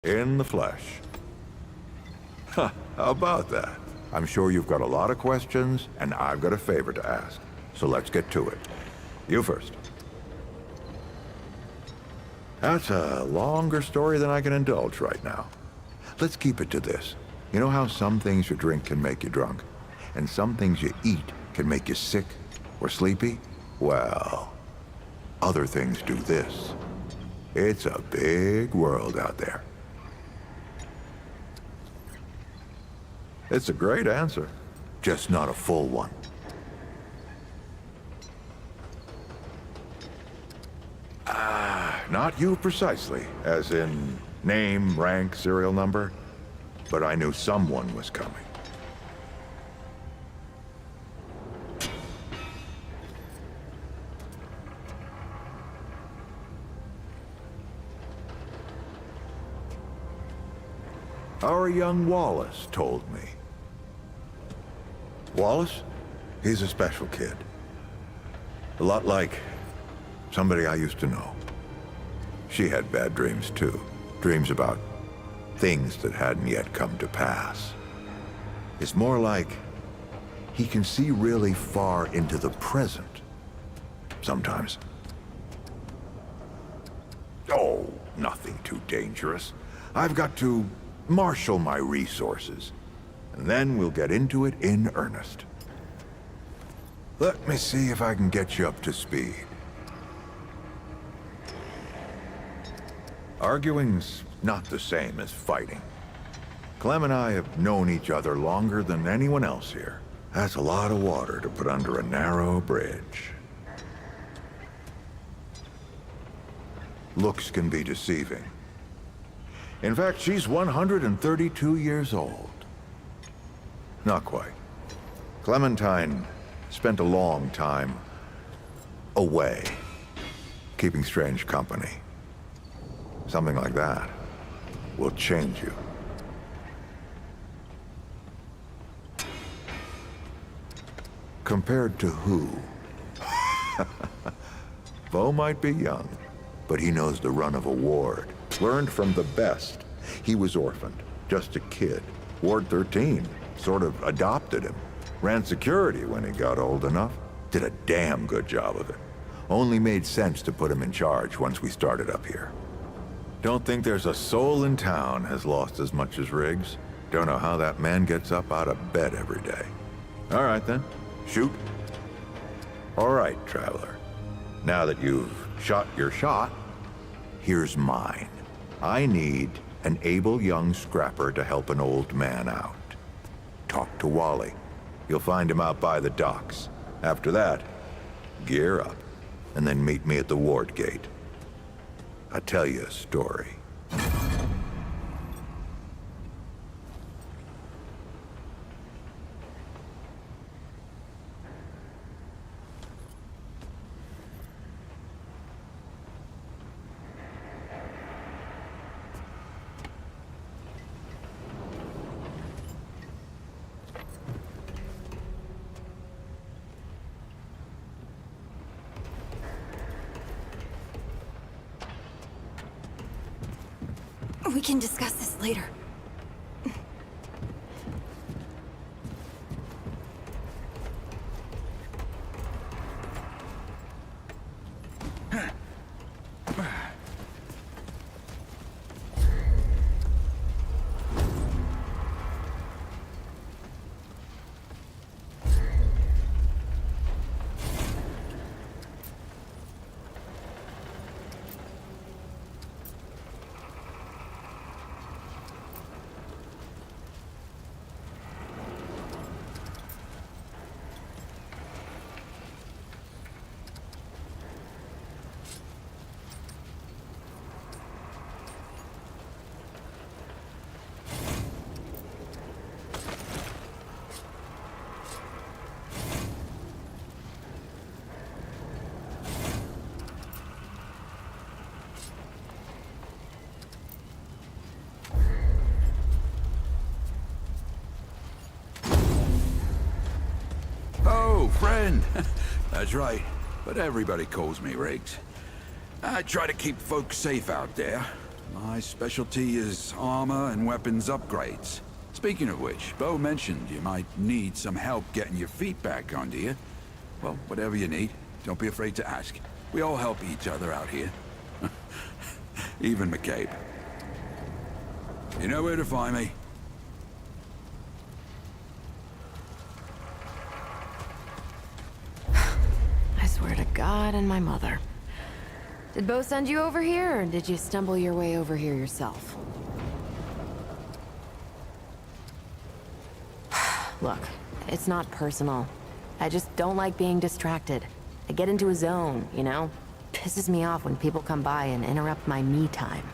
In the flesh. Huh, how about that? I'm sure you've got a lot of questions, and I've got a favor to ask. So let's get to it. You first. That's a longer story than I can indulge right now. Let's keep it to this. You know how some things you drink can make you drunk, and some things you eat can make you sick or sleepy? Well, other things do this. It's a big world out there. It's a great answer, just not a full one. Not you precisely, as in name, rank, serial number, but I knew someone was coming. Our young Wallace told me. Wallace? He's a special kid. A lot like somebody I used to know. She had bad dreams too. Dreams about things that hadn't yet come to pass. It's more like he can see really far into the present. Sometimes. Oh, nothing too dangerous. I've got to marshal my resources, and then we'll get into it in earnest. Let me see if I can get you up to speed. Arguing's not the same as fighting. Clem and I have known each other longer than anyone else here. That's a lot of water to put under a narrow bridge. Looks can be deceiving. In fact, she's 132 years old. Not quite. Clementine spent a long time away, keeping strange company. Something like that will change you. Compared to who? Bo might be young, but he knows the run of a ward. Learned from the best. He was orphaned, just a kid. Ward 13 sort of adopted him. Ran security when he got old enough. Did a damn good job of it. Only made sense to put him in charge once we started up here. Don't think there's a soul in town has lost as much as Riggs. Don't know how that man gets up out of bed every day. All right then, shoot. All right, Traveler. Now that you've shot your shot, here's mine. I need an able young scrapper to help an old man out. Talk to Wally. You'll find him out by the docks. After that, gear up, and then meet me at the ward gate. I'll tell you a story. We can discuss this later. Friend. That's right, but everybody calls me Riggs. I try to keep folks safe out there. My specialty is armor and weapons upgrades. Speaking of which, Bo mentioned you might need some help getting your feet back under you. Well, whatever you need, don't be afraid to ask. We all help each other out here. Even McCabe. You know where to find me. I swear to God and my mother. Did Bo send you over here, or did you stumble your way over here yourself? Look, it's not personal. I just don't like being distracted. I get into a zone, you know? Pisses me off when people come by and interrupt my me time.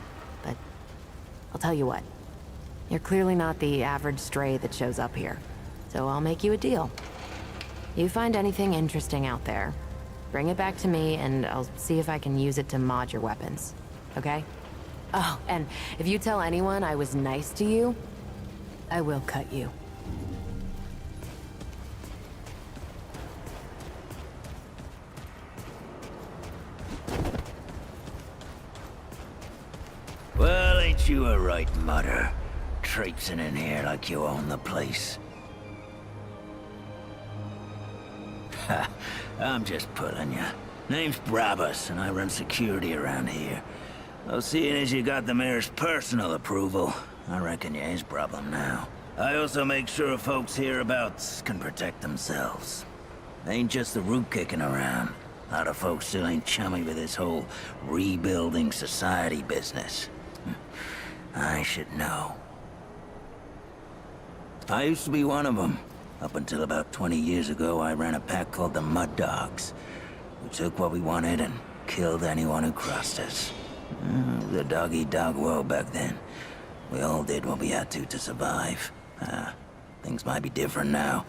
But I'll tell you what. You're clearly not the average stray that shows up here. So I'll make you a deal. You find anything interesting out there, bring it back to me and I'll see if I can use it to mod your weapons. Okay? Oh, and if you tell anyone I was nice to you, I will cut you. Well, ain't you a right mutter? Traipsing in here like you own the place. Ha, I'm just pulling ya. Name's Brabus, and I run security around here. Well, seeing as you got the mayor's personal approval, I reckon you his problem now. I also make sure folks hereabouts can protect themselves. Ain't just the root kicking around. A lot of folks still ain't chummy with this whole rebuilding society business. I should know. I used to be one of them. Up until about 20 years ago, I ran a pack called the Mud Dogs. We took what we wanted and killed anyone who crossed us. It was a dog-eat-dog world back then. We all did what we had to survive. Things might be different now,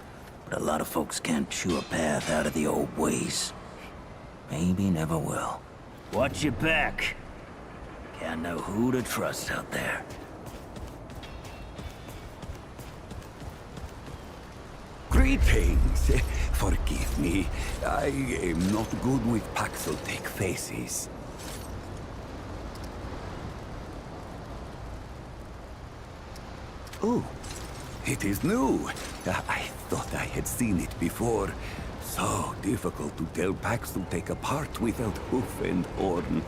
but a lot of folks can't chew a path out of the old ways. Maybe never will. Watch your back. Can't know who to trust out there. Greetings. Forgive me. I am not good with Paxeltech faces. Oh, it is new. I thought I had seen it before. So difficult to tell Paxeltech apart without hoof and horn.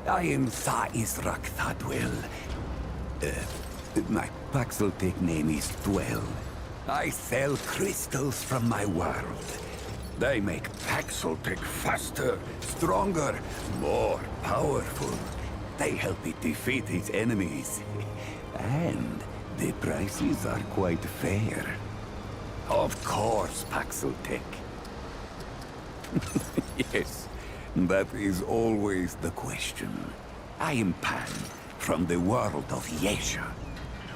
I am Sa Israk Thadwell. My Paxeltech name is Dwell. I sell crystals from my world. They make Paxeltech faster, stronger, more powerful. They help it defeat its enemies. And the prices are quite fair. Of course, Paxeltech. Yes, that is always the question. I am Pan, from the world of Yesha,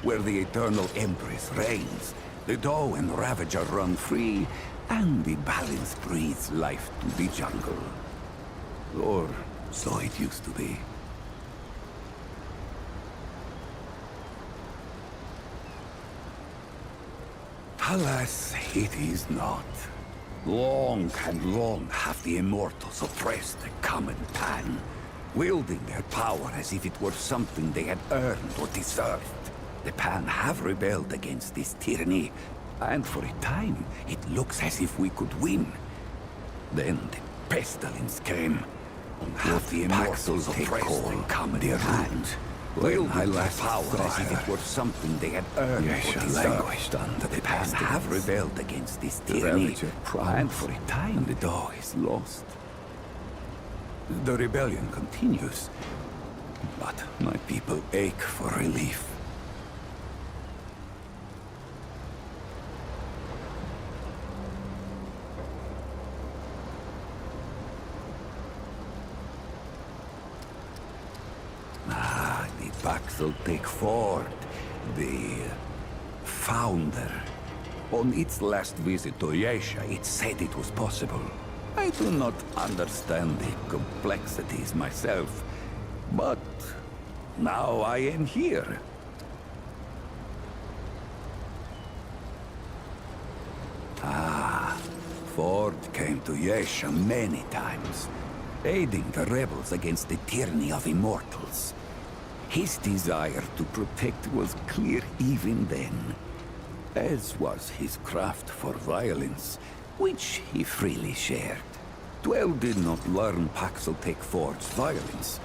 where the Eternal Empress reigns. The Doe and Ravager run free, and the balance breathes life to the jungle. Or so it used to be. Alas, it is not. Long and long have the Immortals oppressed the common Pan, wielding their power as if it were something they had earned or deserved. The Pan have rebelled against this tyranny, and for a time, it looks as if we could win. Then the pestilence came, and half the Immortals oppressed the common Pan, wielding their power as if it were something they had earned or deserved. The Pan have rebelled against this tyranny, and for a time, the Daw is lost. The rebellion continues, but my people ache for relief. Paxeltech Ford, the founder. On its last visit to Yesha, it said it was possible. I do not understand the complexities myself, but now I am here. Ford came to Yesha many times, aiding the rebels against the tyranny of Immortals. His desire to protect was clear even then, as was his craft for violence, which he freely shared. Dwell did not learn Paxeltech Forge's violence,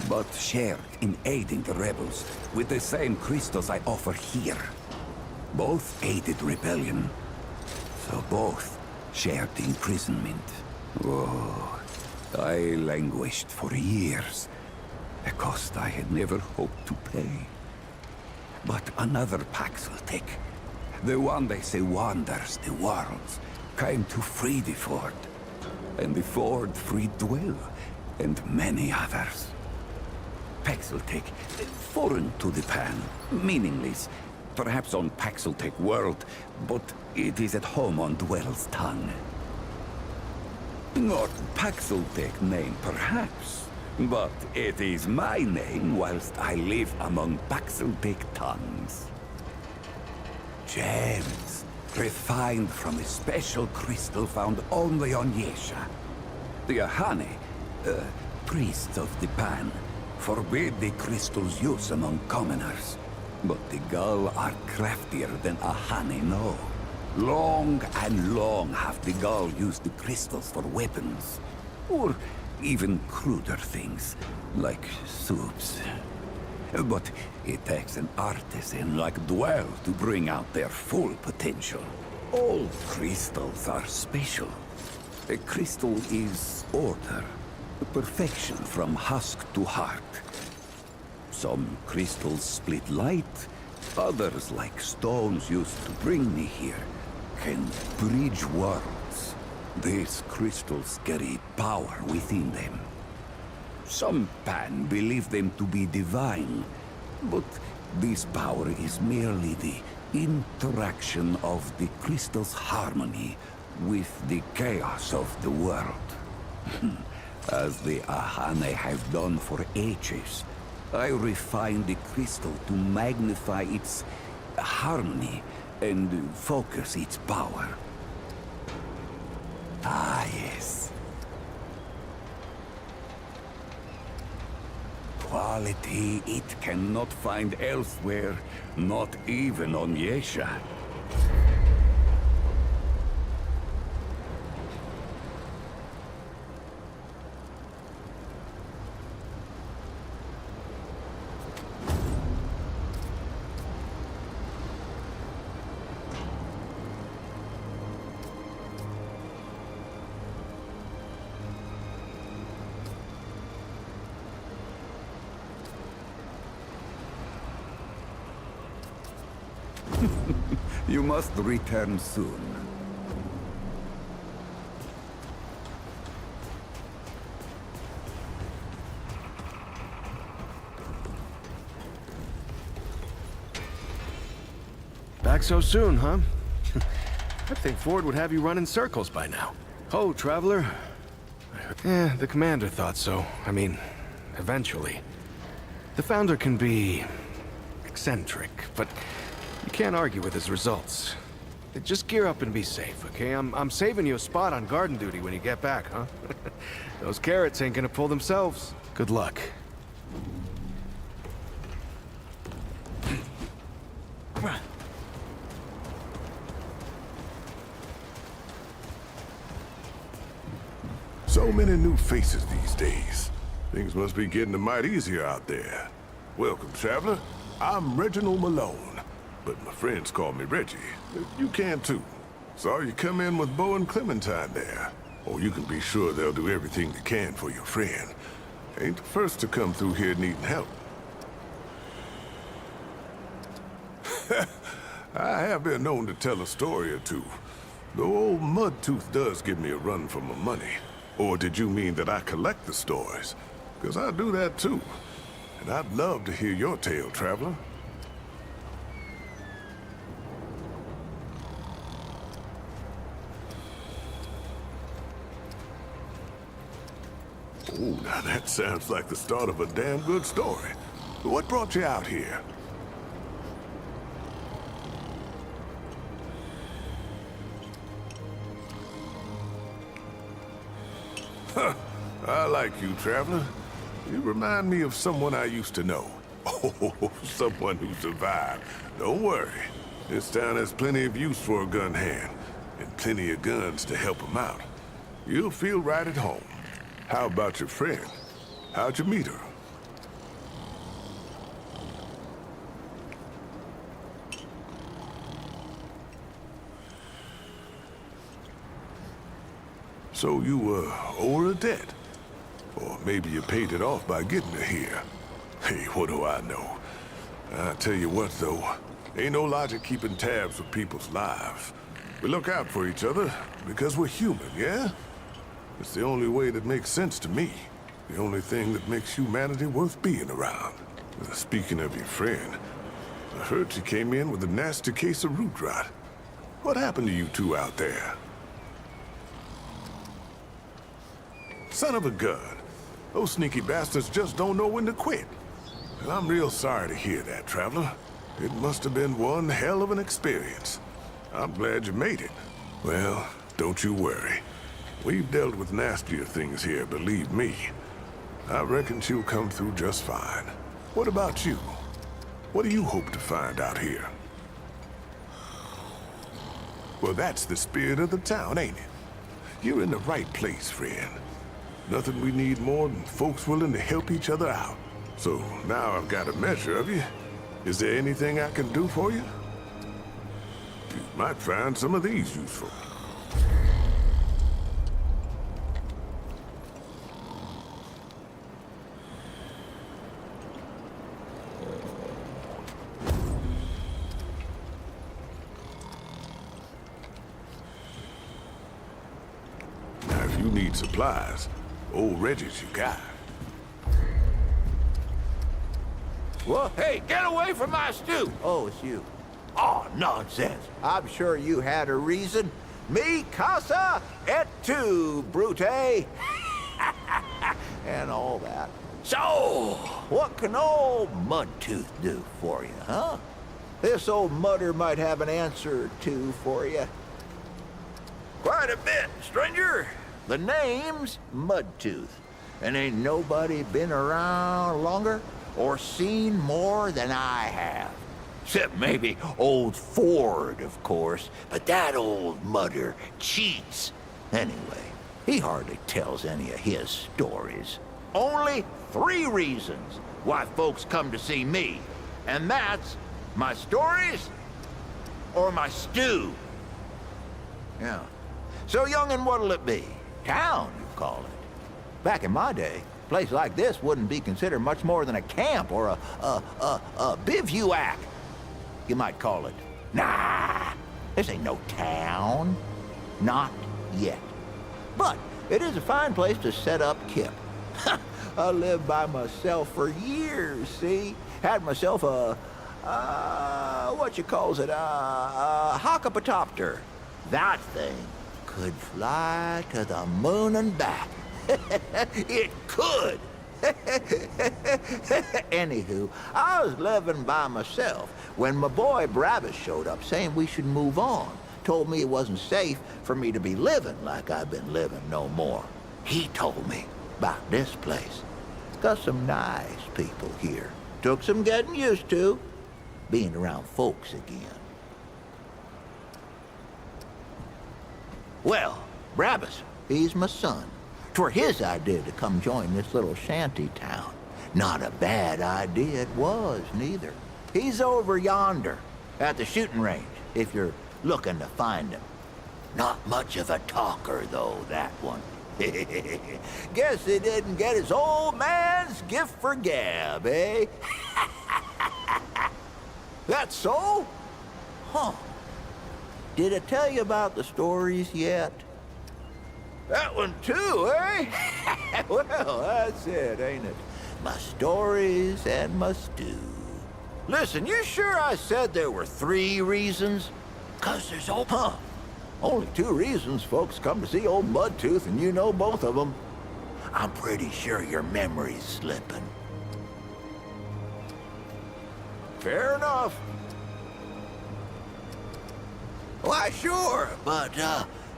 but shared in aiding the rebels with the same crystals I offer here. Both aided rebellion, so both shared imprisonment. Oh, I languished for years, a cost I had never hoped to pay. But another Paxeltech, the one they say wanders the worlds, came to free the Ford. And the Ford freed Dwell, and many others. Paxeltech, foreign to the Pan, meaningless, perhaps on Paxeltech world, but it is at home on Dwell's tongue. Not Paxeltech name, perhaps, but it is my name whilst I live among Paxeltech tongues. Gems, refined from a special crystal found only on Yesha. The Ahane, priests of the Pan, forbid the crystal's use among commoners. But the Gull are craftier than Ahane know. Long and long have the Gull used the crystals for weapons. Or even cruder things, like soups. But it takes an artisan like Dwell to bring out their full potential. All crystals are special. A crystal is order, perfection from husk to heart. Some crystals split light, others, like stones used to bring me here, can bridge worlds. These crystals carry power within them. Some Pan believe them to be divine, but this power is merely the interaction of the crystal's harmony with the chaos of the world. As the Ahane have done for ages, I refine the crystal to magnify its harmony and focus its power. Ah, yes. Quality it cannot find elsewhere, not even on Yesha. You must return soon. Back so soon, huh? I'd think Ford would have you run in circles by now. Oh, traveler. The commander thought so. I mean, eventually. The founder can be eccentric, but you can't argue with his results. Just gear up and be safe, okay? I'm saving you a spot on garden duty when you get back, huh? Those carrots ain't gonna pull themselves. Good luck. So many new faces these days. Things must be getting a mite easier out there. Welcome, traveler. I'm Reginald Malone, but my friends call me Reggie. You can too. Saw you come in with Bo and Clementine there. Or you can be sure they'll do everything they can for your friend. Ain't the first to come through here needing help. I have been known to tell a story or two. Though old Mudtooth does give me a run for my money. Or did you mean that I collect the stories? Because I do that too. And I'd love to hear your tale, traveler. Oh, now that sounds like the start of a damn good story. What brought you out here? Huh, I like you, traveler. You remind me of someone I used to know. Oh, someone who survived. Don't worry. This town has plenty of use for a gun hand, and plenty of guns to help him out. You'll feel right at home. How about your friend? How'd you meet her? So you, owe her a debt? Or maybe you paid it off by getting her here. Hey, what do I know? I tell you what, though. Ain't no logic keeping tabs with people's lives. We look out for each other because we're human, yeah? It's the only way that makes sense to me. The only thing that makes humanity worth being around. Speaking of your friend, I heard she came in with a nasty case of root rot. What happened to you two out there? Son of a gun. Those sneaky bastards just don't know when to quit. And I'm real sorry to hear that, Traveler. It must have been one hell of an experience. I'm glad you made it. Well, don't you worry. We've dealt with nastier things here, believe me. I reckon she'll come through just fine. What about you? What do you hope to find out here? Well, that's the spirit of the town, ain't it? You're in the right place, friend. Nothing we need more than folks willing to help each other out. So now I've got a measure of you. Is there anything I can do for you? You might find some of these useful. Now, if you need supplies, old Reggie's you got. Well, hey, get away from my stew! Oh, it's you. Oh, nonsense. I'm sure you had a reason. Mi casa et tu, Brute. And all that. So, what can old Mudtooth do for you, huh? This old mudder might have an answer or two for you. Quite a bit, stranger. The name's Mudtooth. And ain't nobody been around longer or seen more than I have. Except maybe old Ford, of course. But that old mudder cheats. Anyway, he hardly tells any of his stories. Only 3 reasons why folks come to see me. And that's my stories or my stew. Yeah. So, young'un, what'll it be? Town, you call it. Back in my day, a place like this wouldn't be considered much more than a camp or a bivouac. You might call it. Nah, this ain't no town. Not yet. But it is a fine place to set up kip. I lived by myself for years, see? Had myself a what you calls it, a hockapatopter. That thing could fly to the moon and back. It could. Anywho, I was living by myself when my boy Brabus showed up saying we should move on. Told me it wasn't safe for me to be living like I've been living no more. He told me about this place. Got some nice people here. Took some getting used to, being around folks again. Well, Brabus, he's my son. 'Twere his idea to come join this little shanty town. Not a bad idea it was, neither. He's over yonder, at the shooting range, if you're looking to find him. Not much of a talker, though, that one. Guess he didn't get his old man's gift for gab, eh? That so? Huh. Did I tell you about the stories yet? That one too, eh? Well, that's it, ain't it? My stories and my stew. Listen, you sure I said there were 3 reasons? 'Cause there's only 2 reasons folks come to see old Mudtooth, and you know both of them. I'm pretty sure your memory's slipping. Fair enough. Why, sure, but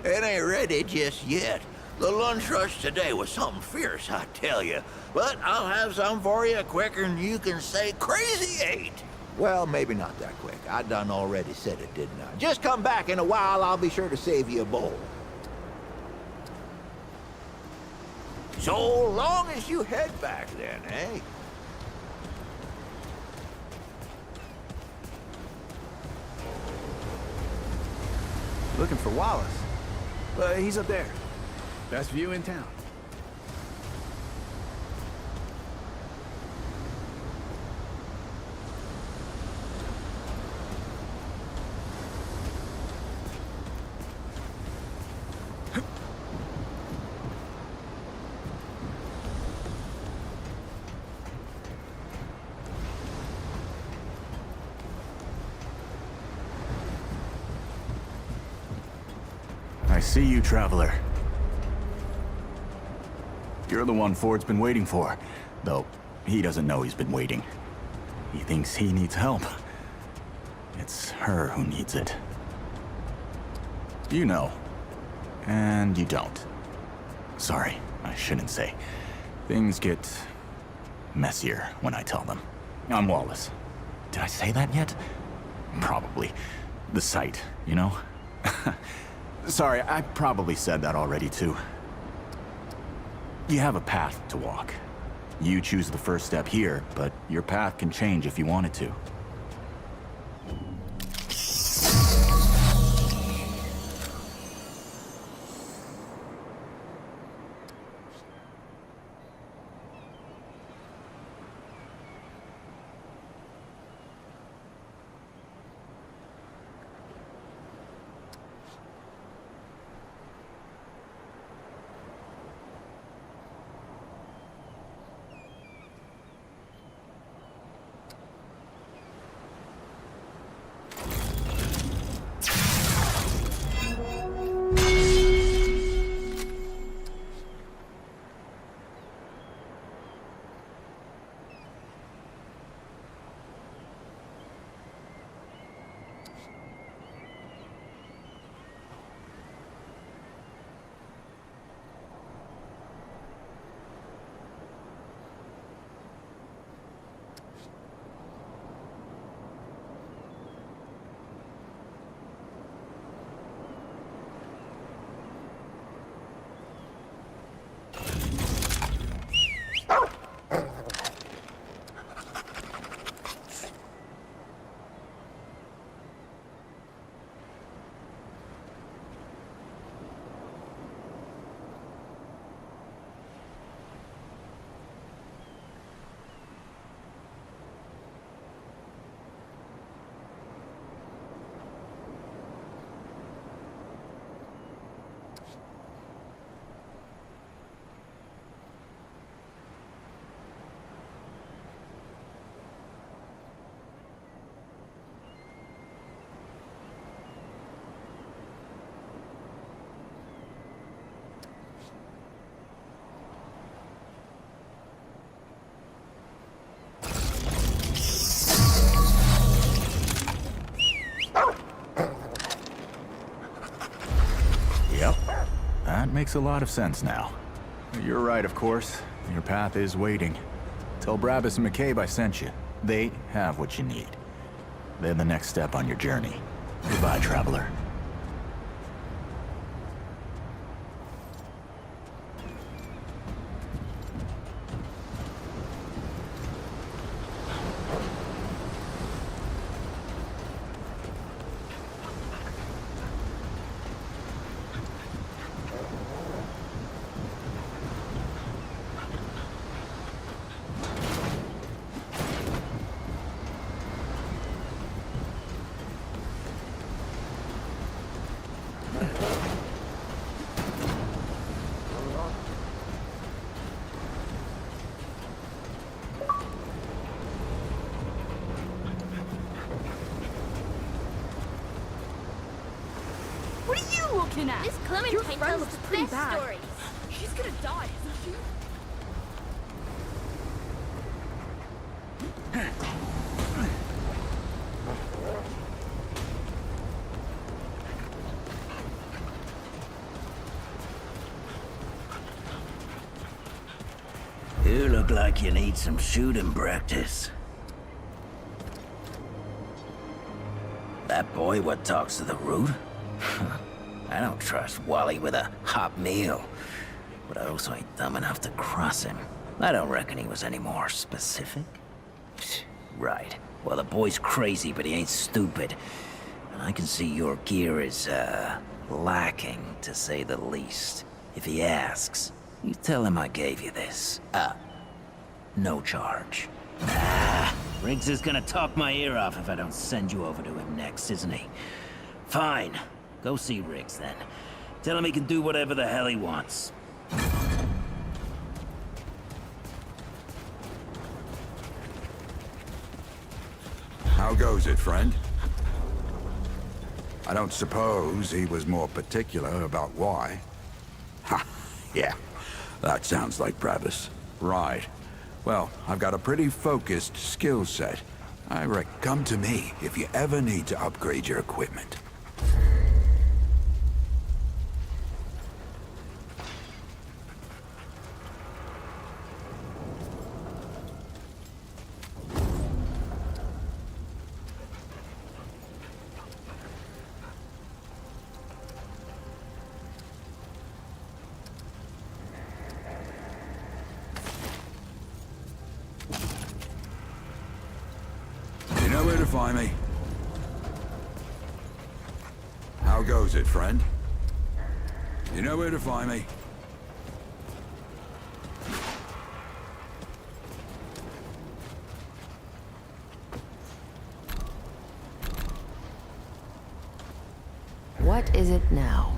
it ain't ready just yet. The lunch rush today was something fierce, I tell you. But I'll have some for you quicker than you can say crazy eight. Well, maybe not that quick. I done already said it, didn't I? Just come back in a while, I'll be sure to save you a bowl. So long as you head back then, eh? Looking for Wallace. He's up there. Best view in town. I see you, Traveler. You're the one Ford's been waiting for. Though, he doesn't know he's been waiting. He thinks he needs help. It's her who needs it. You know. And you don't. Sorry, I shouldn't say. Things get messier when I tell them. I'm Wallace. Did I say that yet? Probably. The site, you know? Sorry, I probably said that already too. You have a path to walk. You choose the first step here, but your path can change if you wanted to. Makes a lot of sense now. You're right, of course. Your path is waiting. Tell Brabus and McCabe I sent you. They have what you need. They're the next step on your journey. Goodbye, Traveler. What are you looking at? Miss Clementine Your friend tells looks the pretty best bad. stories. She's gonna die, isn't she? look like you need some shooting practice. That boy what talks to the root? I don't trust Wally with a hot meal. But I also ain't dumb enough to cross him. I don't reckon he was any more specific. Right. Well, the boy's crazy, but he ain't stupid. And I can see your gear is, lacking, to say the least. If he asks, you tell him I gave you this. No charge. Riggs is gonna talk my ear off if I don't send you over to him next, isn't he? Fine. Go see Riggs, then. Tell him he can do whatever the hell he wants. How goes it, friend? I don't suppose he was more particular about why. Ha! Yeah, that sounds like Travis. Right. Well, I've got a pretty focused skill set. I reckon come to me if you ever need to upgrade your equipment. You know where to find me. How goes it, friend? You know where to find me. What is it now?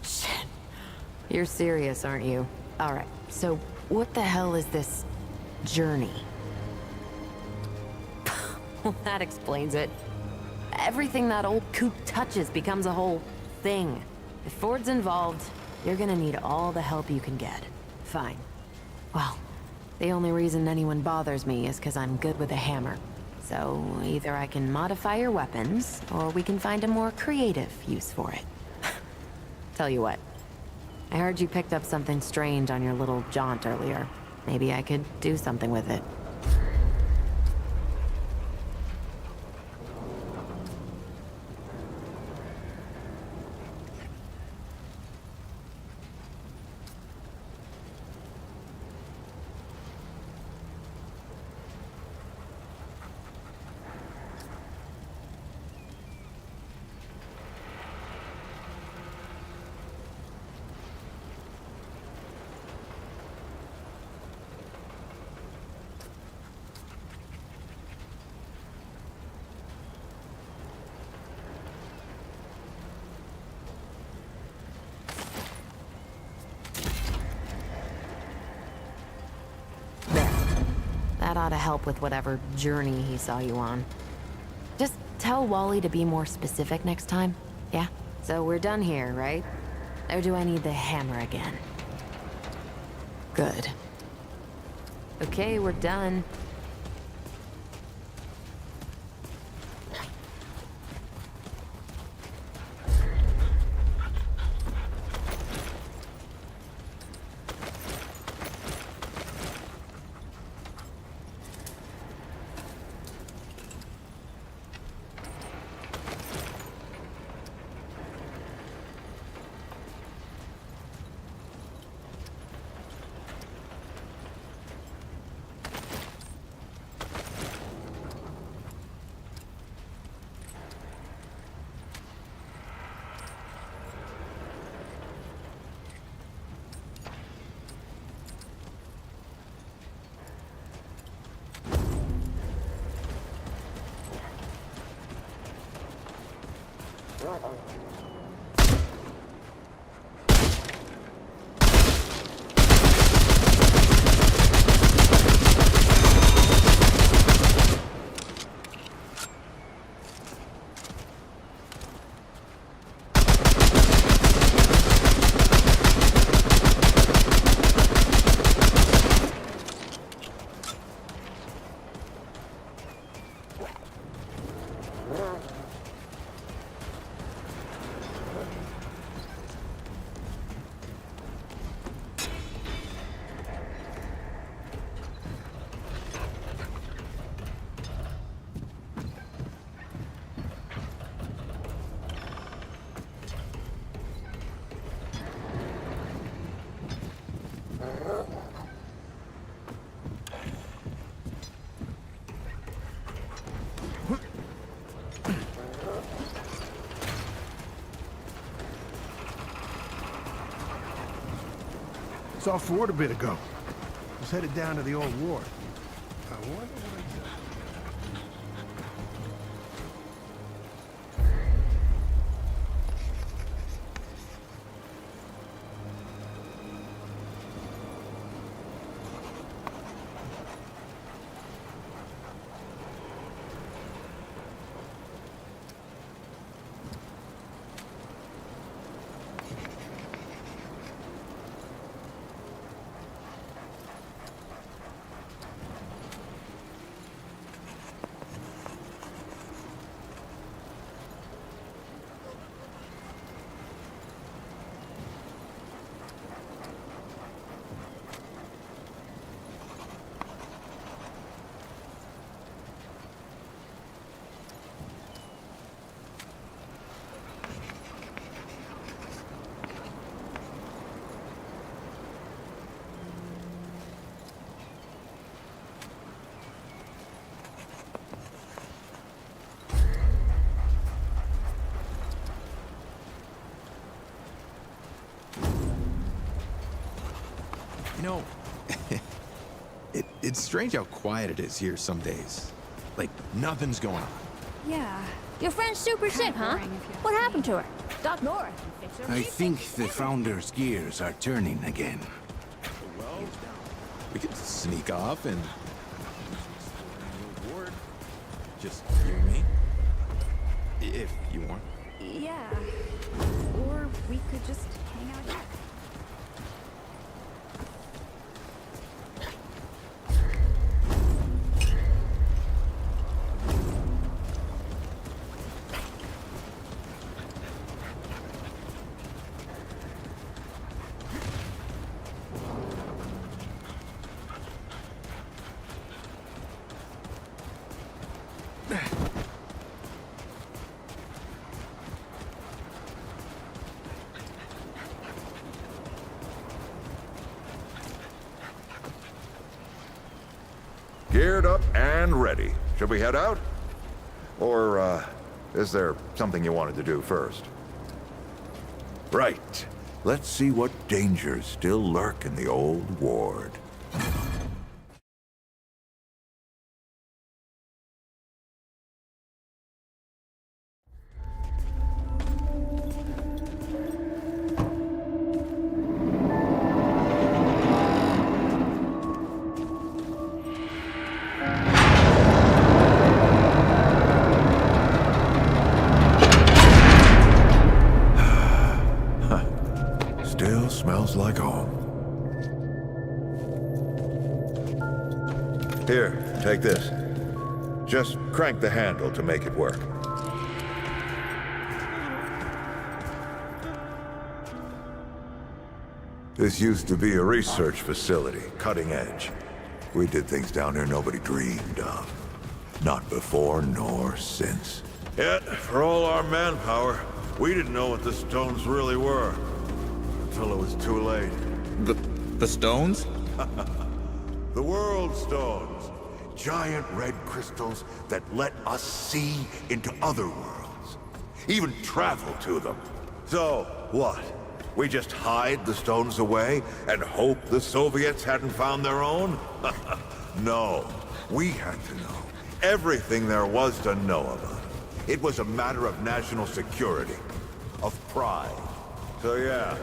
Shit. You're serious, aren't you? Alright, so what the hell is this journey? Well, that explains it. Everything that old coot touches becomes a whole thing. If Ford's involved, you're gonna need all the help you can get. Fine. Well, the only reason anyone bothers me is because I'm good with a hammer. So either I can modify your weapons, or we can find a more creative use for it. Tell you what, I heard you picked up something strange on your little jaunt earlier. Maybe I could do something with it. That ought to help with whatever journey he saw you on. Just tell Wally to be more specific next time, yeah? So we're done here, right? Or do I need the hammer again? Good. Okay, we're done. Saw Ford a bit ago. Was headed down to the old ward. I wonder what he does. You know, it's strange how quiet it is here some days. Like, nothing's going on. Yeah. Your friend's super sick, huh? What happened to her? Doc Nora. I think the Founder's gears are turning again. Well, we could sneak off and... ward. Just you and me. If you want. Yeah. Or we could just hang out here. Geared up and ready. Should we head out? Or, is there something you wanted to do first? Right. Let's see what dangers still lurk in the old ward. Still smells like home. Here, take this. Just crank the handle to make it work. This used to be a research facility, cutting edge. We did things down here nobody dreamed of. Not before nor since. Yet, for all our manpower, we didn't know what the stones really were. Until it was too late. The stones? The World Stones. Giant red crystals that let us see into other worlds. Even travel to them. So, what? We just hide the stones away and hope the Soviets hadn't found their own? No. We had to know everything there was to know about it. It was a matter of national security. Of pride. So yeah,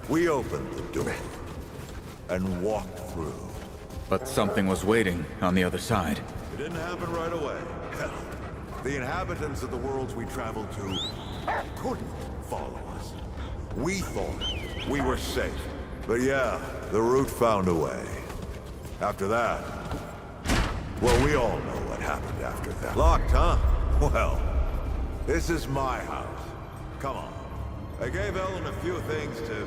we opened the door and walked through. But something was waiting on the other side. It didn't happen right away. Hell, the inhabitants of the worlds we traveled to couldn't follow us. We thought we were safe. But yeah, the route found a way. After that, well, we all know what happened after that. Locked, huh? Well, this is my house. Come on. I gave Ellen a few things to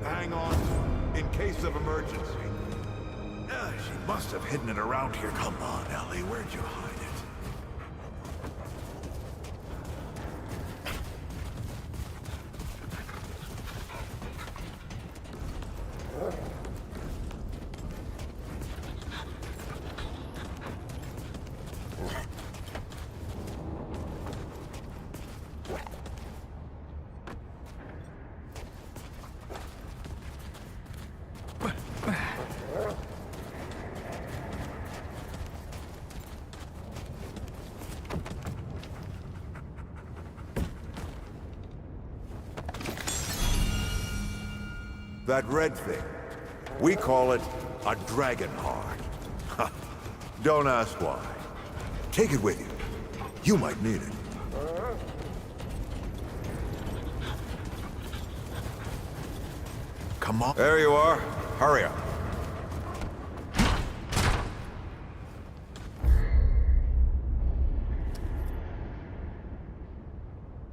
hang on to in case of emergency. She must have hidden it around here. Come on, Ellie, where'd you hide it? That red thing. We call it a dragon heart. Don't ask why. Take it with you. You might need it. Come on. There you are. Hurry up.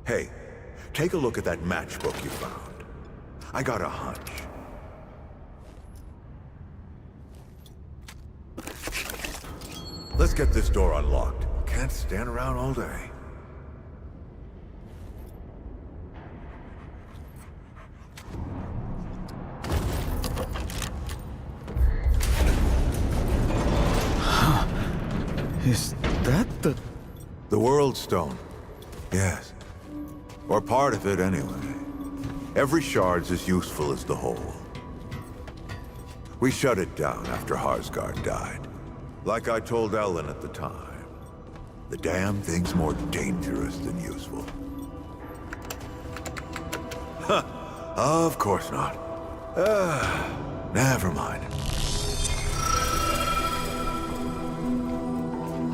Hey, take a look at that matchbook you found. I got a hunch. Let's get this door unlocked. Can't stand around all day. Is that the... The World Stone. Yes. Or part of it, anyway. Every shard's as useful as the whole. We shut it down after Harsgard died. Like I told Ellen at the time. The damn thing's more dangerous than useful. Huh. Of course not. Never mind.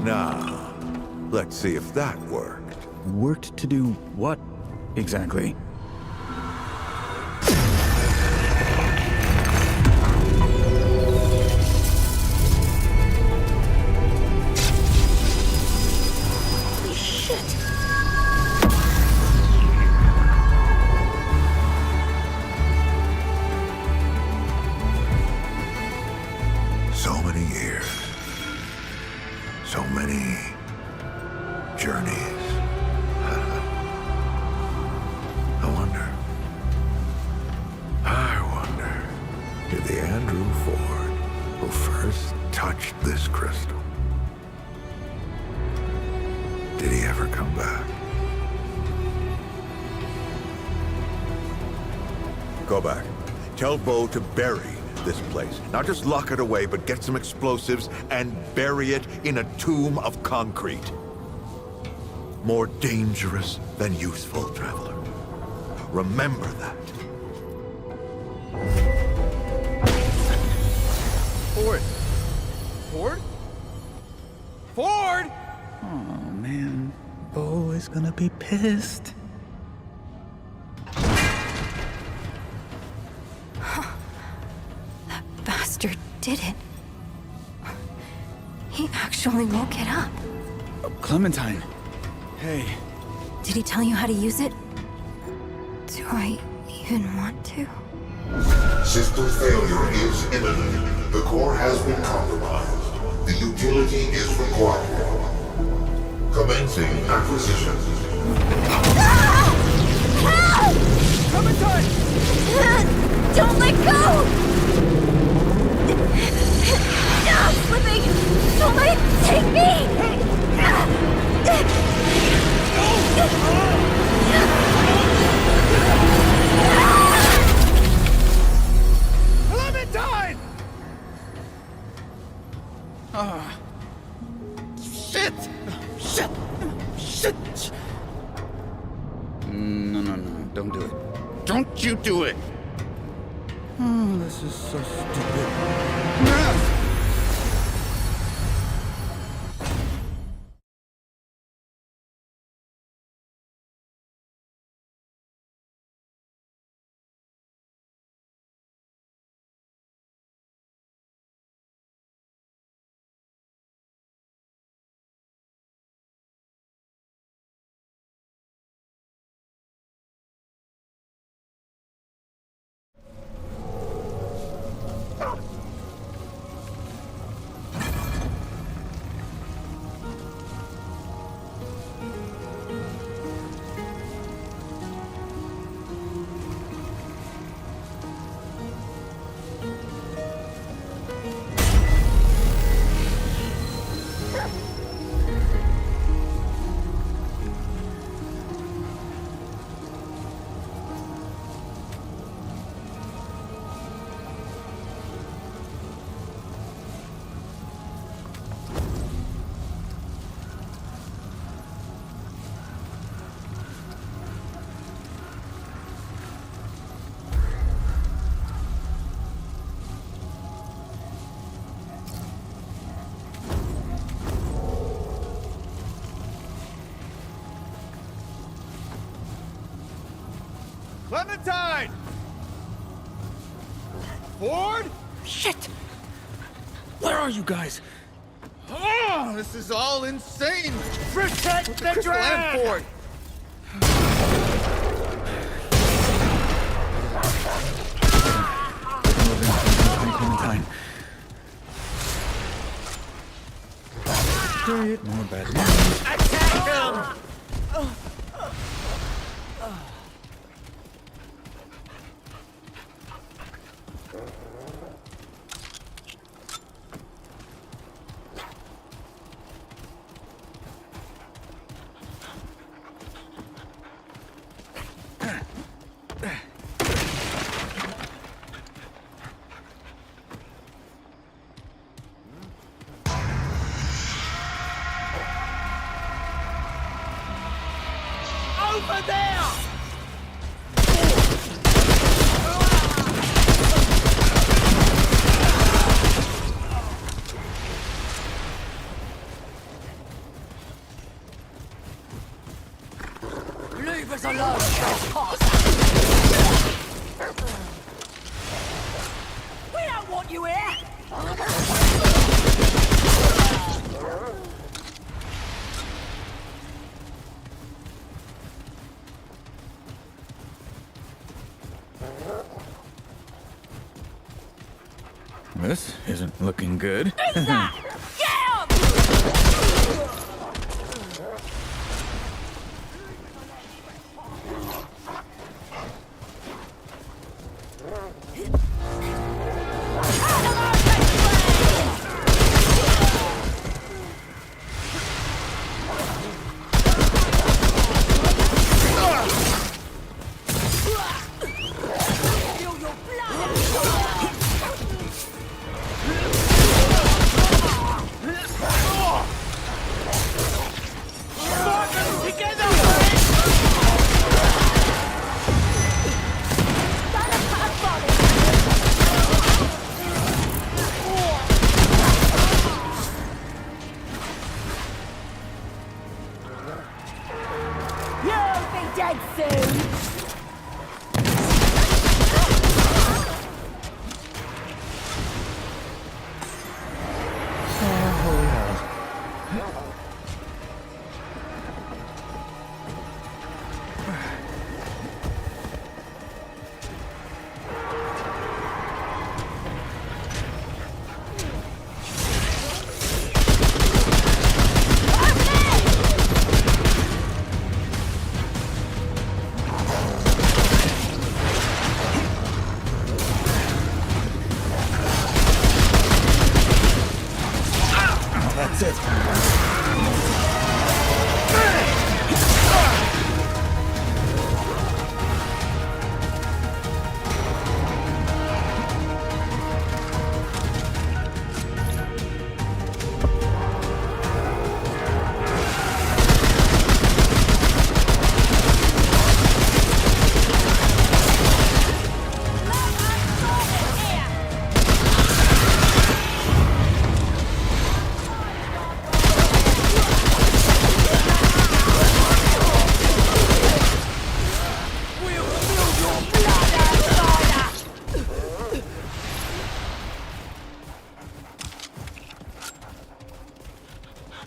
Now, let's see if that worked. Worked to do what, exactly? Holy shit! So many years. So many journeys. I wonder, did the Andrew Ford who first touched this crystal, did he ever come back? Go back. Tell Bo to bury this place. Not just lock it away, but get some explosives and bury it in a tomb of concrete. More dangerous than useful, traveler. Remember that. Ford! Ford? Ford! Oh, man. Bo is gonna be pissed. That bastard did it. He actually woke it up. Clementine. Hey. Did he tell you how to use it? Do I even want to? System failure is imminent. The core has been compromised. The utility is required. Commencing acquisition. Help! Clementine! Don't let go! I'm slipping! Don't let it take me! Clementine! Shit! Shit! Shit! No. Don't do it. Don't you do it! Oh, this is so stupid. Clementine! Ford? Shit! Where are you guys? Oh, this is all insane! Protect the Crystal drag! and Ford! Clementine. Period. More bad news. Attack him! Over there! Leave us alone, trespasser! We don't want you here! This isn't looking good. Who's that? Get You'll be dead soon! That's it.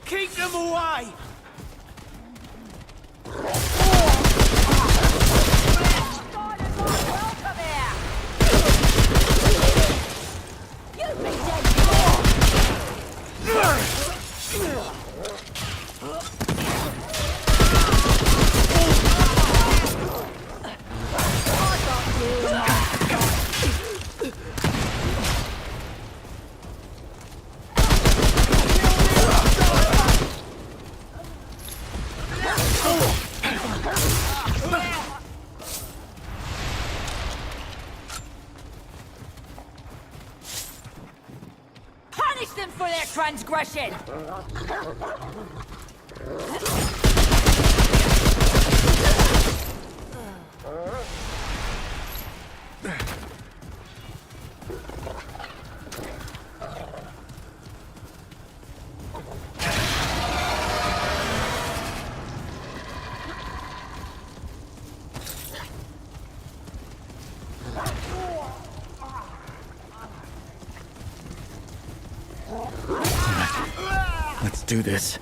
Keep them away! Punish them for their transgression! do this.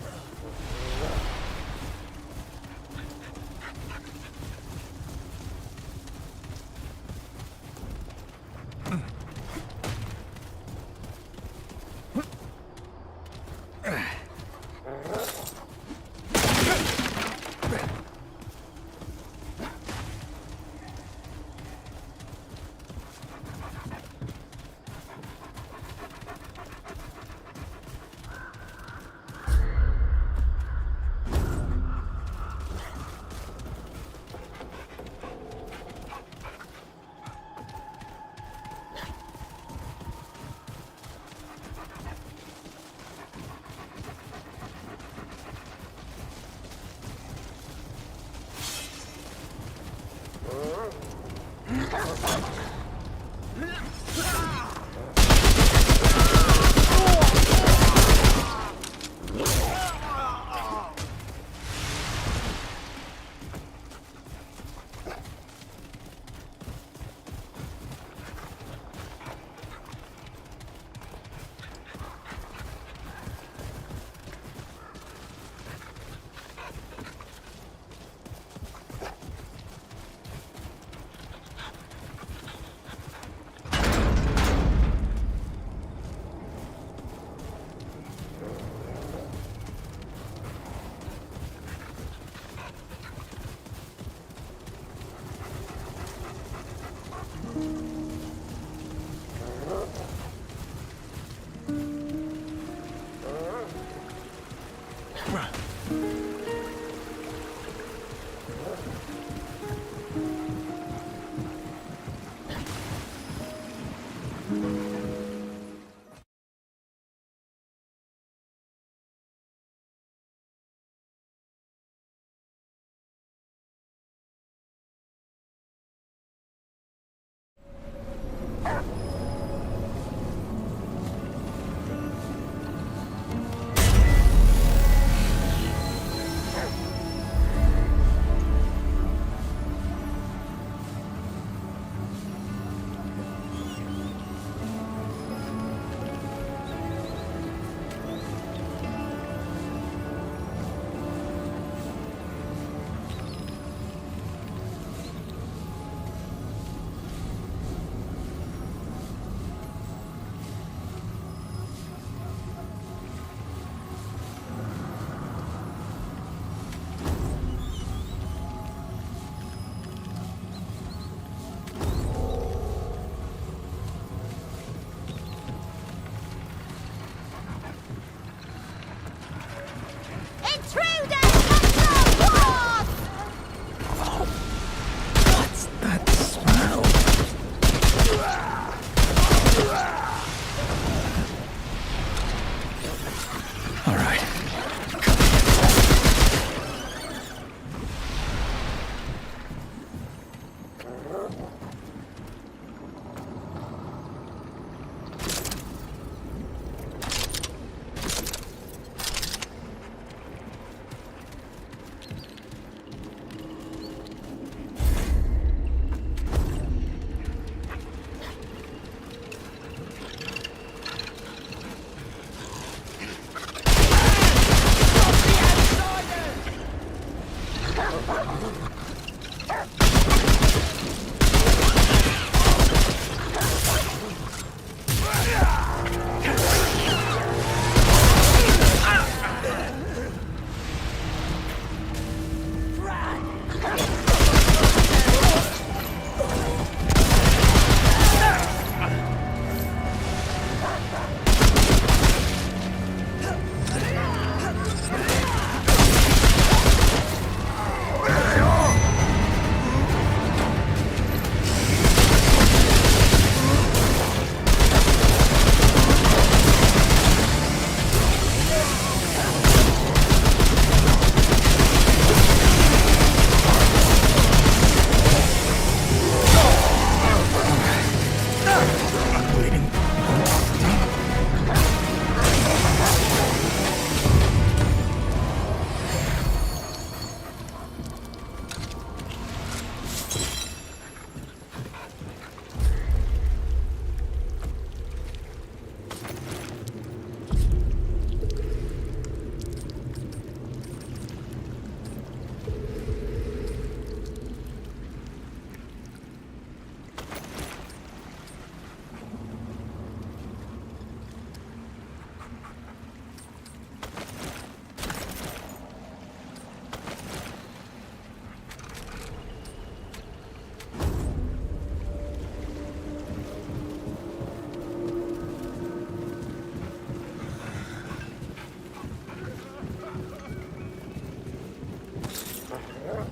Oh,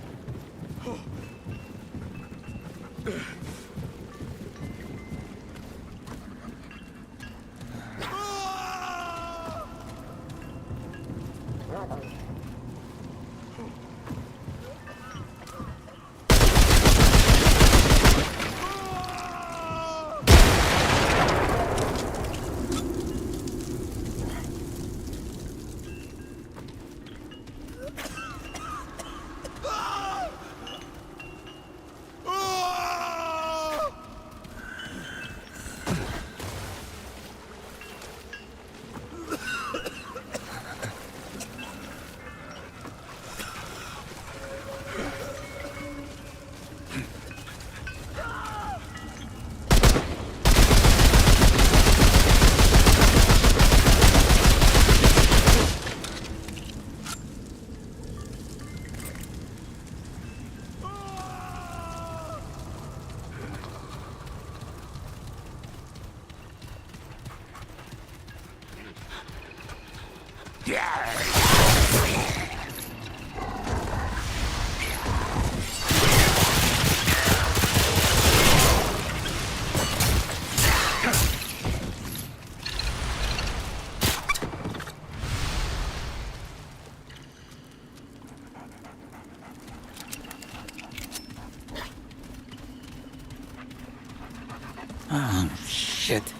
shit.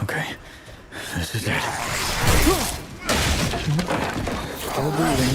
Okay, this is it. Still breathing.